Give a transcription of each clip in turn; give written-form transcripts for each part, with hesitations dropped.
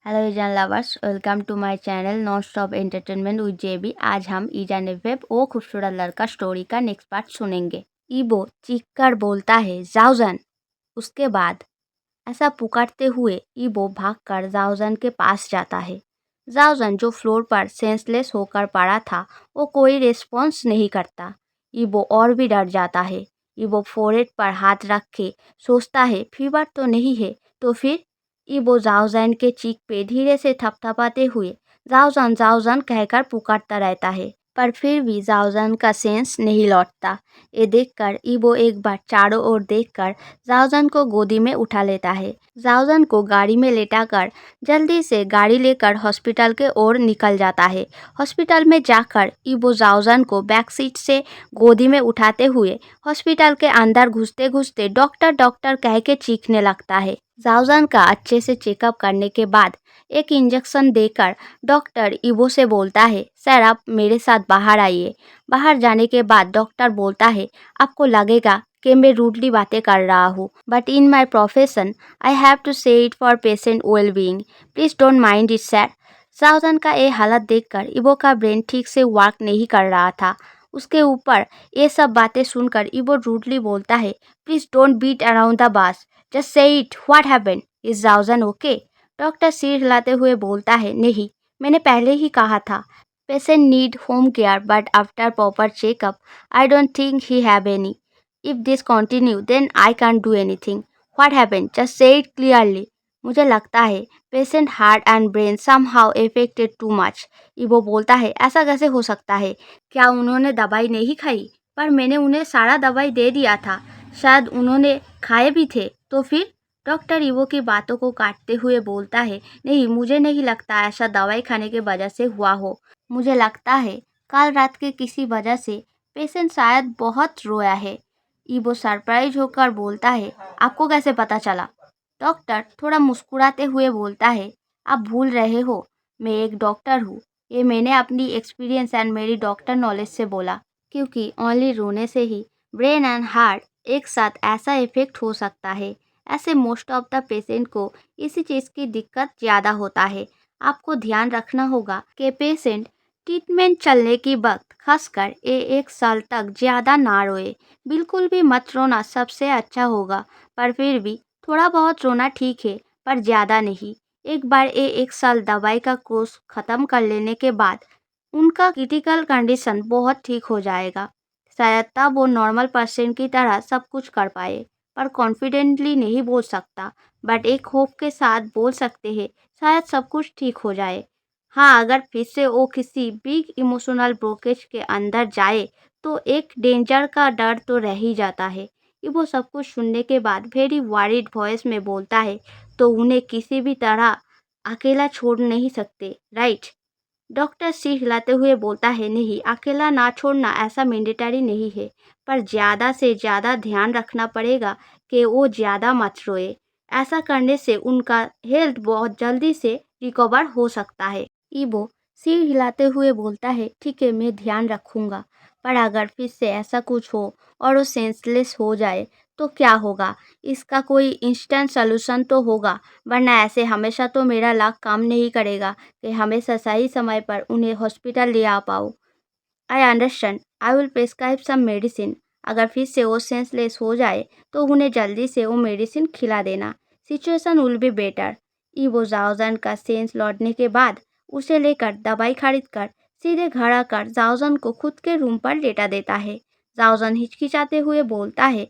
Hello ईजान lovers, welcome to my channel non stop entertainment with JB. आज हम Izan web ओ खूबसूरत लड़का स्टोरी का नेक्स्ट पार्ट सुनेंगे। ईबो चीख कर बोलता है जाओजन। उसके बाद ऐसा पुकारते हुए ईबो भागकर जाओजन के पास जाता है। जाओजन जो फ्लोर पर सेंसलेस होकर पड़ा था वो कोई रिस्पॉन्स नहीं करता। ईबो और भी डर जाता है। ईबो फोrehead पर हाथ रख के सोचता है फीवर तो नहीं है। तो फिर ईबो जाओजन के चीख पे धीरे से थपथपाते हुए जाओजन जाओजन कहकर पुकारता रहता है, पर फिर भी जाओजन का सेंस नहीं लौटता। ये देखकर ईबो एक बार चारों ओर देखकर जाओजन को गोदी में उठा लेता है। जाओजन को गाड़ी में लेटाकर जल्दी से गाड़ी लेकर हॉस्पिटल के ओर निकल जाता है। हॉस्पिटल में जाकर ईबो जाओजन को बैक सीट से गोदी में उठाते हुए हॉस्पिटल के अंदर घुसते घुसते डॉक्टर डॉक्टर कह के चीखने लगता है। जाओजन का अच्छे से चेकअप करने के बाद एक इंजेक्शन देकर डॉक्टर ईबो से बोलता है, सर आप मेरे साथ बाहर आइए। बाहर जाने के बाद डॉक्टर बोलता है, आपको लगेगा कि मैं रूडली बातें कर रहा हूँ, but in my profession I have to say it for patient well being, please don't mind it sir. जाओजन का ये हालत देखकर ईबो का ब्रेन ठीक से वर्क नहीं कर रहा था। उसके ऊपर ये सब बातें सुनकर ईबो रूडली बोलता है, please don't beat around the bush, just say it, what happened, is जाओजन ओके? डॉक्टर सिर हिलाते हुए बोलता है, नहीं, मैंने पहले ही कहा था, patient need home care but after proper checkup I don't think he have any. If this continue then I can't do anything. What happened, just say it clearly. मुझे लगता है patient heart and brain somehow affected too much. ईबो बोलता है, ऐसा कैसे हो सकता है? क्या उन्होंने दवाई नहीं खाई? पर मैंने उन्हें सारा दवाई दे दिया था, शायद उन्होंने खाए भी थे। तो फिर? डॉक्टर ईवो की बातों को काटते हुए बोलता है, नहीं, मुझे नहीं लगता ऐसा दवाई खाने के वजह से हुआ हो। मुझे लगता है कल रात के किसी वजह से पेशेंट शायद बहुत रोया है। ईवो सरप्राइज होकर बोलता है, आपको कैसे पता चला? डॉक्टर थोड़ा मुस्कुराते हुए बोलता है, आप भूल रहे हो, मैं एक डॉक्टर हूँ। ये मैंने अपनी एक्सपीरियंस एंड मेरी डॉक्टर नॉलेज से बोला, क्योंकि ओनली रोने से ही ब्रेन एंड हार्ट एक साथ ऐसा इफेक्ट हो सकता है। ऐसे मोस्ट ऑफ द पेशेंट को इसी चीज़ की दिक्कत ज़्यादा होता है। आपको ध्यान रखना होगा कि पेशेंट ट्रीटमेंट चलने की वक्त खासकर ये 1 साल तक ज़्यादा ना रोए। बिल्कुल भी मत रोना, सबसे अच्छा होगा, पर फिर भी थोड़ा बहुत रोना ठीक है, पर ज़्यादा नहीं। एक बार ये 1 साल दवाई का कोर्स ख़त्म कर लेने के बाद उनका क्रिटिकल कंडीशन बहुत ठीक हो जाएगा। शायद तब वो नॉर्मल पर्सन की तरह सब कुछ कर पाए, पर कॉन्फिडेंटली नहीं बोल सकता, बट एक होप के साथ बोल सकते हैं शायद सब कुछ ठीक हो जाए। हाँ, अगर फिर से वो किसी बिग इमोशनल ब्रोकेज के अंदर जाए तो एक डेंजर का डर तो रह ही जाता है। कि वो सब कुछ सुनने के बाद वेरी वरीड वॉइस में बोलता है, तो उन्हें किसी भी तरह अकेला छोड़ नहीं सकते, राइट? डॉक्टर सिर हिलाते हुए बोलता है, नहीं, अकेला ना छोड़ना ऐसा मैंडेटरी नहीं है, पर ज़्यादा से ज़्यादा ध्यान रखना पड़ेगा कि वो ज़्यादा मत रोए। ऐसा करने से उनका हेल्थ बहुत जल्दी से रिकवर हो सकता है। ईबो सिर हिलाते हुए बोलता है, ठीक है, मैं ध्यान रखूंगा, पर अगर फिर से ऐसा कुछ हो और वो सेंसलेस हो जाए तो क्या होगा? इसका कोई इंस्टेंट सोल्यूशन तो होगा, वरना ऐसे हमेशा तो मेरा लाख काम नहीं करेगा कि हमेशा सही समय पर उन्हें हॉस्पिटल ले आ पाऊँ। I understand, I will prescribe some medicine. अगर फिर से वो सेंसलेस हो जाए तो उन्हें जल्दी से वो मेडिसिन खिला देना। Situation will be better. ईवो जाओजन का सेंस लौटने के बाद उसे लेकर दवाई खरीद कर सीधे घर आकर जाओजन को खुद के रूम पर लेटा देता है। जाओजन हिचकिचाते हुए बोलता है,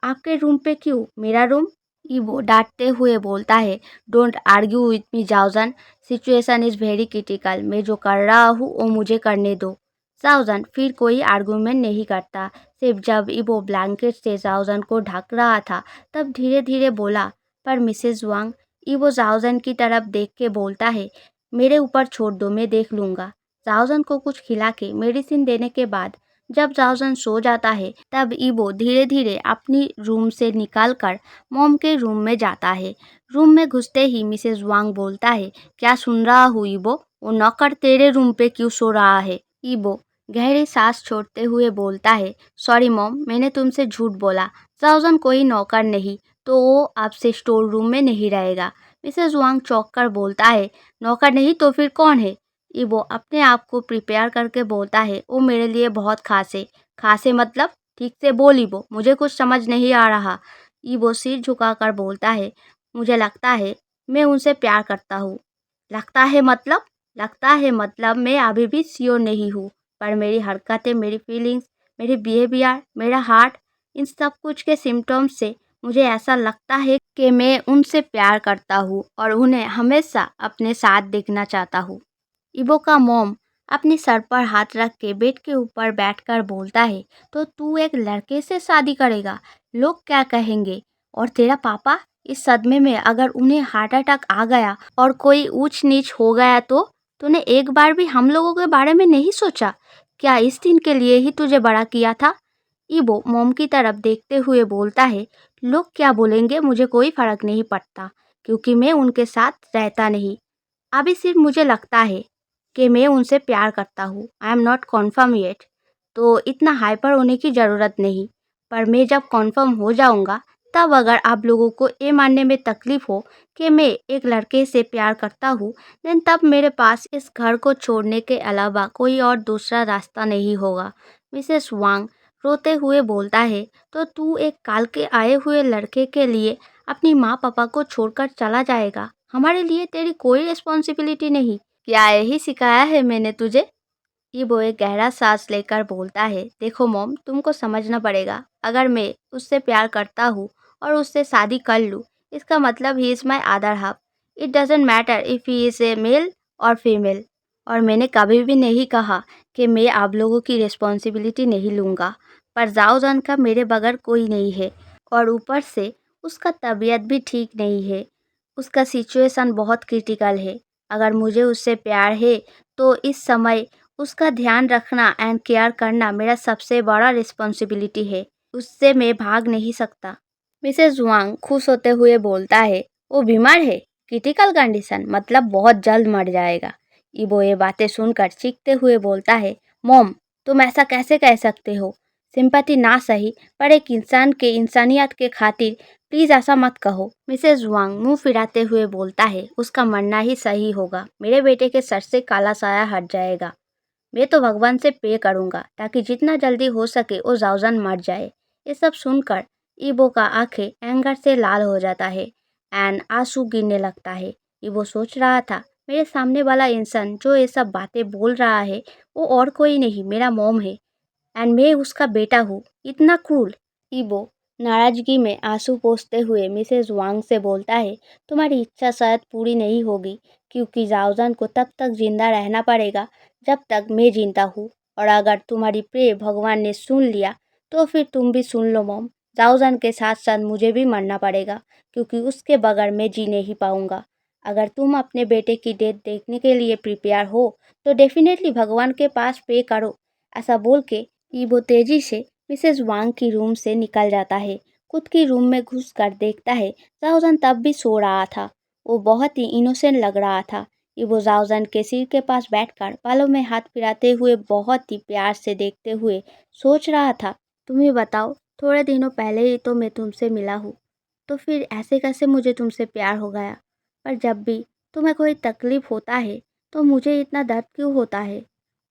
आपके रूम पे क्यों? मेरा रूम? ईवो डांटते हुए बोलता है, डोंट आर्ग्यू विथ मी जाओजन, सिचुएशन इज़ वेरी क्रिटिकल, मैं जो कर रहा हूँ वो मुझे करने दो। जाओजन फिर कोई आर्गूमेंट नहीं करता। सिर्फ जब ईवो ब्लैंकेट से जाओजन को ढक रहा था तब धीरे धीरे बोला, पर मिसेज वांग। ईवो जाओजन की तरफ देख के बोलता है, मेरे ऊपर छोड़ दो, मैं देख लूँगा। जाओजन को कुछ खिला के मेडिसिन देने के बाद जब जाओजन सो जाता है तब ईवो धीरे धीरे अपनी रूम से निकाल कर मॉम के रूम में जाता है। रूम में घुसते ही मिसेज वांग बोलता है, क्या सुन रहा हूँ ईवो? वो नौकर तेरे रूम पे क्यों सो रहा है? ईवो गहरी सांस छोड़ते हुए बोलता है, सॉरी मॉम, मैंने तुमसे झूठ बोला। जाओजन कोई नौकर नहीं, तो वो आपसे स्टोर रूम में नहीं रहेगा। मिसेस वांग चौंक कर बोलता है, नौकर नहीं तो फिर कौन है? ईबो अपने आप को प्रिपेयर करके बोलता है, वो मेरे लिए बहुत खास है। खास है मतलब? ठीक से बोल ईबो, मुझे कुछ समझ नहीं आ रहा। ईबो सिर झुकाकर बोलता है, मुझे लगता है मैं उनसे प्यार करता हूँ। लगता है मतलब? लगता है मतलब मैं अभी भी श्योर नहीं हूँ, पर मेरी हरकतें, मेरी फीलिंग्स, मेरी बिहेवियर, मेरा हार्ट, इन सब कुछ के सिम्टम्स से मुझे ऐसा लगता है कि मैं उनसे प्यार करता हूँ और उन्हें हमेशा अपने साथ देखना चाहता हूँ। इबो का मॉम अपने सर पर हाथ रख के बेड के ऊपर बैठकर बोलता है, तो तू एक लड़के से शादी करेगा? लोग क्या कहेंगे? और तेरा पापा? इस सदमे में अगर उन्हें हार्ट अटैक आ गया और कोई ऊंच नीच हो गया तो? तूने एक बार भी हम लोगों के बारे में नहीं सोचा? क्या इस दिन के लिए ही तुझे बड़ा किया था? इबो मॉम की तरफ देखते हुए बोलता है, लोग क्या बोलेंगे मुझे कोई फर्क नहीं पड़ता, क्योंकि मैं उनके साथ रहता नहीं। अभी सिर्फ मुझे लगता है कि मैं उनसे प्यार करता हूँ। I am not confirm yet, तो इतना हाइपर होने की ज़रूरत नहीं। पर मैं जब कन्फर्म हो जाऊँगा, तब अगर आप लोगों को ये मानने में तकलीफ़ हो कि मैं एक लड़के से प्यार करता हूँ, देन तब मेरे पास इस घर को छोड़ने के अलावा कोई और दूसरा रास्ता नहीं होगा। मिसेस वांग रोते हुए बोलता है, तो तू एक काल के आए हुए लड़के के लिए अपनी माँ पापा को छोड़कर चला जाएगा? हमारे लिए तेरी कोई रिस्पॉन्सिबिलिटी नहीं। क्या यही सिखाया है मैंने तुझे? इबो एक गहरा सांस लेकर बोलता है, देखो मॉम, तुमको समझना पड़ेगा। अगर मैं उससे प्यार करता हूँ और उससे शादी कर लूँ, इसका मतलब he is my other half. It doesn't matter if he is a male और फीमेल। और मैंने कभी भी नहीं कहा कि मैं आप लोगों की रिस्पॉन्सिबिलिटी नहीं लूँगा, पर जाओजान का मेरे बगैर कोई नहीं है, और ऊपर से उसका तबीयत भी ठीक नहीं है। उसका सिचुएशन बहुत क्रिटिकल है। अगर मुझे उससे प्यार है तो इस समय उसका ध्यान रखना एंड केयर करना मेरा सबसे बड़ा रिस्पॉन्सिबिलिटी है। उससे मैं भाग नहीं सकता। मिसेस वांग खुश होते हुए बोलता है, वो बीमार है? क्रिटिकल कंडीशन मतलब बहुत जल्द मर जाएगा? इबो ये बातें सुनकर चीखते हुए बोलता है, मॉम, तुम ऐसा कैसे कह सकते हो? सिंपैथी ना सही, पर एक इंसान के इंसानियत के खातिर प्लीज ऐसा मत कहो। मिसेस वांग मुंह फिराते हुए बोलता है, उसका मरना ही सही होगा। मेरे बेटे के सर से काला साया हट जाएगा। मैं तो भगवान से प्रे करूंगा ताकि जितना जल्दी हो सके वो जाउजान मर जाए। ये सब सुनकर ईबो का आंखें एंगर से लाल हो जाता है एंड आंसू गिरने लगता है। ईबो सोच रहा था, मेरे सामने वाला इंसान जो ये सब बातें बोल रहा है वो और कोई नहीं, मेरा मॉम है, एंड मैं उसका बेटा हूँ। इतना क्रूर। इबो नाराजगी में आंसू पोंछते हुए मिसेस वांग से बोलता है, तुम्हारी इच्छा शायद पूरी नहीं होगी, क्योंकि जाओजान को तब तक जिंदा रहना पड़ेगा जब तक मैं जिंदा हूँ। और अगर तुम्हारी प्रे भगवान ने सुन लिया तो फिर तुम भी सुन लो मॉम। जाओजान के साथ साथ मुझे भी मरना पड़ेगा, क्योंकि उसके बगैर मैं जी नहीं पाऊंगा। अगर तुम अपने बेटे की डेथ देखने के लिए प्रिपेयर हो तो डेफिनेटली भगवान के पास प्रे करो। ऐसा बोल के ईबो तेजी से मिसेस वांग की रूम से निकल जाता है। खुद की रूम में घुसकर देखता है जाओजान तब भी सो रहा था। वो बहुत ही इनोसेंट लग रहा था। ईबो जाओजान के सिर के पास बैठकर बालों में हाथ फिराते हुए बहुत ही प्यार से देखते हुए सोच रहा था, तुम ही बताओ, थोड़े दिनों पहले ही तो मैं तुमसे मिला हूँ, तो फिर ऐसे कैसे मुझे तुमसे प्यार हो गया? पर जब भी तुम्हें कोई तकलीफ होता है तो मुझे इतना दर्द क्यों होता है?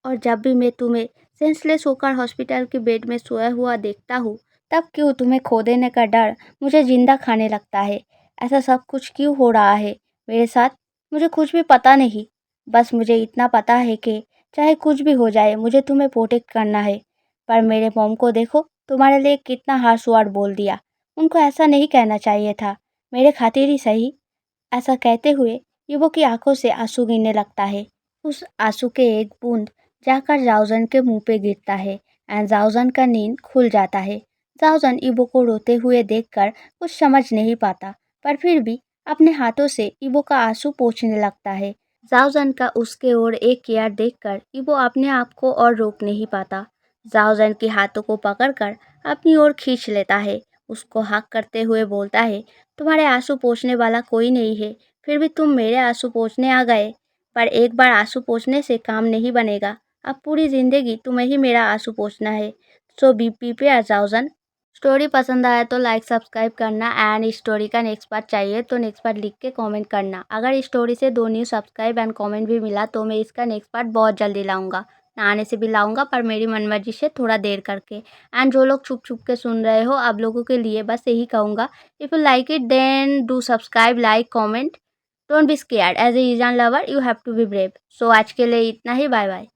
और जब भी मैं तुम्हें सेंसलेस होकर हॉस्पिटल के बेड में सोया हुआ देखता हूँ, तब क्यों तुम्हें खो देने का डर मुझे जिंदा खाने लगता है? ऐसा सब कुछ क्यों हो रहा है मेरे साथ? मुझे कुछ भी पता नहीं। बस मुझे इतना पता है कि चाहे कुछ भी हो जाए मुझे तुम्हें प्रोटेक्ट करना है। पर मेरे मॉम को देखो, तुम्हारे लिए कितना हार्श वर्ड बोल दिया। उनको ऐसा नहीं कहना चाहिए था, मेरे खातिर ही सही। ऐसा कहते हुए युवक की आंखों से आंसू गिरने लगता है। उस आंसू के एक बूंद जाकर जाओजन के मुंह पे गिरता है एंड जाओजन का नींद खुल जाता है। जाओजन इबो को रोते हुए देखकर कुछ समझ नहीं पाता, पर फिर भी अपने हाथों से इबो का आंसू पोंछने लगता है। जाओजन का उसके ओर एक केयर देखकर इबो अपने आप को और रोक नहीं पाता। जाओजन के हाथों को पकड़कर अपनी ओर खींच लेता है, उसको हक करते हुए बोलता है, तुम्हारे आंसू पोंछने वाला कोई नहीं है, फिर भी तुम मेरे आंसू पोंछने आ गए। पर एक बार आंसू पोंछने से काम नहीं बनेगा, अब पूरी जिंदगी तुम्हें ही मेरा आंसू पोंछना है। सो बी प्रिपेयर जाओजन। स्टोरी पसंद आया तो लाइक सब्सक्राइब करना एंड स्टोरी का नेक्स्ट पार्ट चाहिए तो नेक्स्ट पार्ट लिख के कमेंट करना। अगर इस स्टोरी से 2 न्यू सब्सक्राइब एंड कमेंट भी मिला तो मैं इसका नेक्स्ट पार्ट बहुत जल्दी लाऊंगा। आने से भी लाऊंगा पर मेरी मनमर्जी से थोड़ा देर करके। एंड जो लोग छुप छुप के सुन रहे हो आप लोगों के लिए बस यही कहूँगा, if you like it then do subscribe, like, comment. Don't be scared, as a ईजान lover you have to be brave. So आज के लिए इतना ही, बाय बाय।